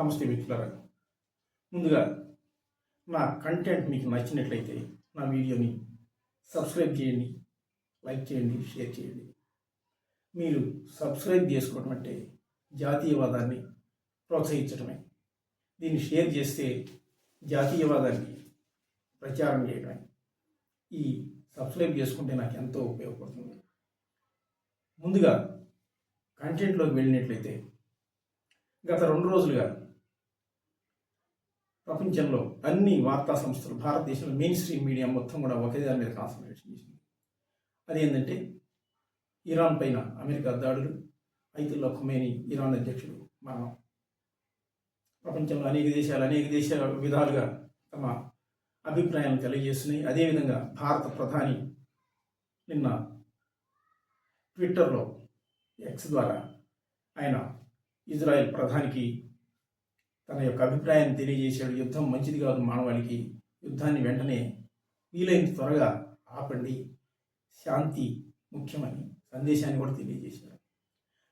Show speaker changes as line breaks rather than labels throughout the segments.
నమస్తే మిత్రులారా. ముందుగా నా కంటెంట్ మీకు నచ్చినట్లయితే నా వీడియోని సబ్స్క్రైబ్ చేయండి, లైక్ చేయండి, షేర్ చేయండి. మీరు సబ్స్క్రైబ్ చేసుకోవడం అంటే జాతీయవాదాన్ని ప్రోత్సహించడమే. దీన్ని షేర్ చేస్తే జాతీయవాదాన్ని ప్రచారం చేయడమే. ఈ సబ్స్క్రైబ్ చేసుకుంటే నాకు ఎంతో ఉపయోగపడుతుంది. ముందుగా కంటెంట్లోకి వెళ్ళినట్లయితే గత 2 రోజులుగా ప్రపంచంలో అన్ని వార్తా సంస్థలు, భారతదేశంలో మెయిన్ స్ట్రీమ్ మీడియా మొత్తం కూడా ఒకే దాని మీద కాన్సన్ట్రేషన్ చేసింది. అదేంటంటే ఇరాన్ పైన అమెరికా దాడులు, ఐతుల్లా ఖొమేనీ ఇరాన్ అధ్యక్షుడు మరణం. ప్రపంచంలో అనేక దేశాల విధాలుగా తమ అభిప్రాయాలను తెలియజేస్తున్నాయి. అదేవిధంగా భారత ప్రధాని నిన్న ట్విట్టర్లో ఎక్స్ ద్వారా ఆయన ఇజ్రాయెల్ ప్రధానికి తన యొక్క అభిప్రాయాన్ని తెలియజేశాడు. యుద్ధం మంచిది కాదు, మానవాళికి యుద్ధాన్ని వెంటనే వీలైనంత త్వరగా ఆపండి, శాంతి ముఖ్యమని సందేశాన్ని కూడా తెలియజేశాడు.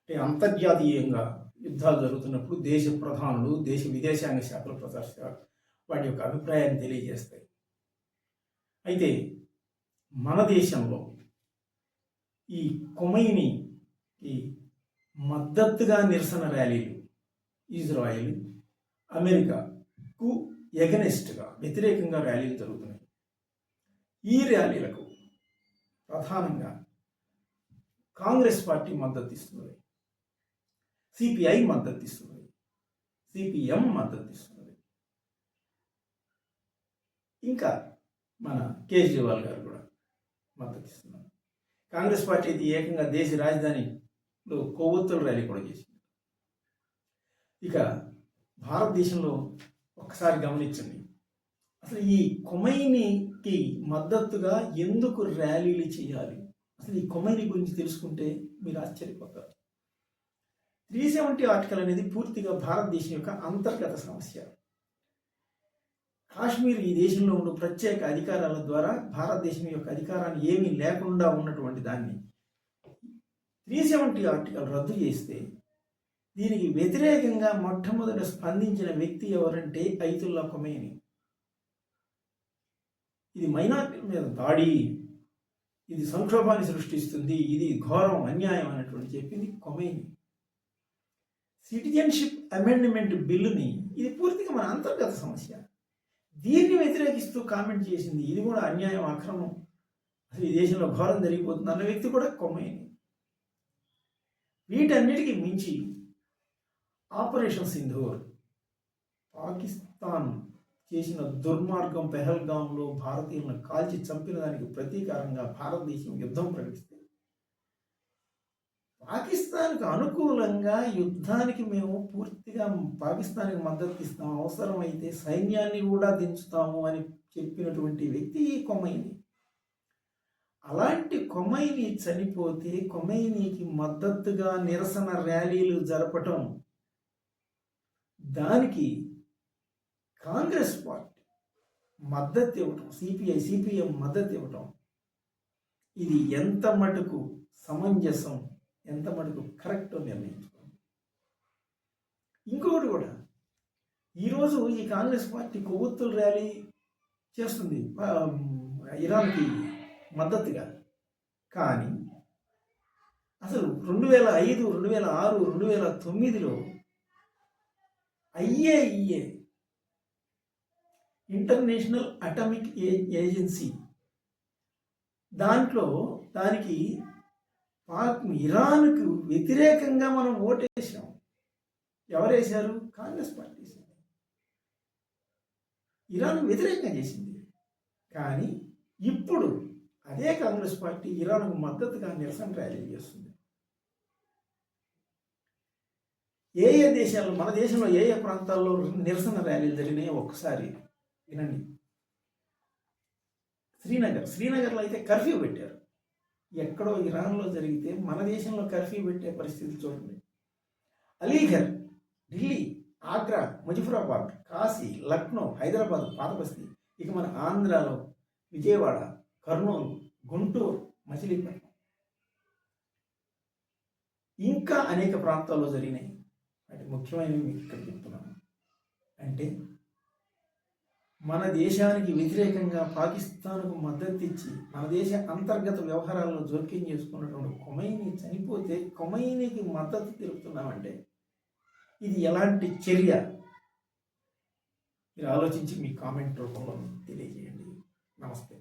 అంటే అంతర్జాతీయంగా యుద్ధాలు జరుగుతున్నప్పుడు దేశ ప్రధానులు, దేశ విదేశాంగ శాఖల ప్రదర్శన వాటి యొక్క అభిప్రాయాన్ని తెలియజేస్తాయి. అయితే మన దేశంలో ఈ ఖొమైనీకి మద్దతుగా నిరసన ర్యాలీలు ఇజ్రాయెల్, అమెరికాకు ఎగనెస్ట్గా వ్యతిరేకంగా ర్యాలీలు జరుగుతున్నాయి. ఈ ర్యాలీలకు ప్రధానంగా కాంగ్రెస్ పార్టీ మద్దతు ఇస్తున్నది, సిపిఐ మద్దతు ఇస్తున్నది, సిపిఎం మద్దతు ఇస్తున్నది, ఇంకా మన కేజ్రీవాల్ గారు కూడా మద్దతు ఇస్తున్నారు. కాంగ్రెస్ పార్టీ అయితే ఏకంగా దేశ రాజధానిలో కొవ్వొత్తుల ర్యాలీ కూడా చేసింది. ఇక భారతదేశంలో ఒక్కసారి గమనించండి, అసలు ఈ ఖొమైనీకి మద్దతుగా ఎందుకు ర్యాలీలు చేయాలి? అసలు ఈ ఖొమైనీ గురించి తెలుసుకుంటే మీరు ఆశ్చర్యపోతారు. 370 ఆర్టికల్ అనేది పూర్తిగా భారతదేశం యొక్క అంతర్గత సమస్య. కాశ్మీర్ ఈ దేశంలో ఉన్న ప్రత్యేక అధికారాల ద్వారా భారతదేశం యొక్క అధికారాన్ని ఏమీ లేకుండా ఉన్నటువంటి దాన్ని 370 ఆర్టికల్ రద్దు చేస్తే దీనికి వ్యతిరేకంగా మొట్టమొదట స్పందించిన వ్యక్తి ఎవరంటే ఐతుల్లా ఖొమేనీ. ఇది మైనారిటీల మీద దాడి, ఇది సంక్షోభాన్ని సృష్టిస్తుంది, ఇది ఘోరం, అన్యాయం అన్నటువంటి చెప్పింది ఖొమేనీ. సిటిజన్షిప్ అమెండ్మెంట్ బిల్లుని ఇది పూర్తిగా మన అంతర్గత సమస్య, దీన్ని వ్యతిరేకిస్తూ కామెంట్ చేసింది ఇది కూడా అన్యాయం, అక్రమం, అసలు ఈ దేశంలో ఘోరం జరిగిపోతుంది అన్న వ్యక్తి కూడా ఖొమైనీ. వీటన్నిటికీ మించి ఆపరేషన్ సింధూర్, పాకిస్తాన్ చేసిన దుర్మార్గం, పెహల్గాంలో భారతీయులను కాల్చి చంపిన దానికి ప్రతీకారంగా భారతదేశం యుద్ధం ప్రకటిస్తే పాకిస్తాన్కు అనుకూలంగా యుద్ధానికి మేము పూర్తిగా పాకిస్తాన్కి మద్దతు ఇస్తాము, అవసరమైతే సైన్యాన్ని కూడా దించుతాము అని చెప్పినటువంటి వ్యక్తి ఖొమైనీ. అలాంటి ఖొమైనీ చనిపోతే ఖొమైనీకి మద్దతుగా నిరసన ర్యాలీలు జరపటం, దానికి కాంగ్రెస్ పార్టీ మద్దతు ఇవ్వటం, సిపిఐ సిపిఎం మద్దతు ఇవ్వటం, ఇది ఎంత మటుకు సమంజసం, ఎంత మటుకు కరెక్ట్ నిర్ణయించుకోండి. ఇంకొకటి కూడా, ఈరోజు ఈ కాంగ్రెస్ పార్టీ కొవ్వొత్తుల ర్యాలీ చేస్తుంది ఇరాన్కి మద్దతుగా. కానీ అసలు 2005, 2006, 2009లో IAEA ఇంటర్నేషనల్ అటామిక్ ఏజెన్సీ దానికి ఇరాన్కు వ్యతిరేకంగా మనం ఓటేసాం. ఎవరేశారు? కాంగ్రెస్ పార్టీ ఇరాన్ వ్యతిరేకంగా చేసింది. కానీ ఇప్పుడు అదే కాంగ్రెస్ పార్టీ ఇరాన్కు మద్దతుగా నిరసన ర్యాలీ చేస్తుంది. ఏ దేశాల్లో, మన దేశంలో ఏ ప్రాంతాల్లో నిరసన ర్యాలీలు జరిగినాయో ఒక్కసారి వినండి. శ్రీనగర్లో అయితే కర్ఫ్యూ పెట్టారు. ఎక్కడో ఇరాన్లో జరిగితే మన దేశంలో కర్ఫ్యూ పెట్టే పరిస్థితి చూడండి. అలీఘర్, ఢిల్లీ, ఆగ్రా, ముజఫరాబాద్, కాశీ, లక్నో, హైదరాబాద్, పాతబస్తీ, ఇక మన ఆంధ్రాలో విజయవాడ, కర్నూలు, గుంటూరు, మచిలీపట్నం, ఇంకా అనేక ప్రాంతాల్లో జరిగినాయి. అంటే ముఖ్యమైనవి మీకు ఇక్కడ చెప్తున్నాను. అంటే మన దేశానికి వ్యతిరేకంగా పాకిస్తాన్కు మద్దతు ఇచ్చి మన దేశ అంతర్గత వ్యవహారాలను జోక్యం చేసుకున్నటువంటి ఖొమైనీ చనిపోతే ఖొమైనీకి మద్దతు తెలుపుతున్నామంటే ఇది ఎలాంటి చర్య? మీరు ఆలోచించి మీ కామెంట్ రూపంలో తెలియజేయండి. నమస్తే.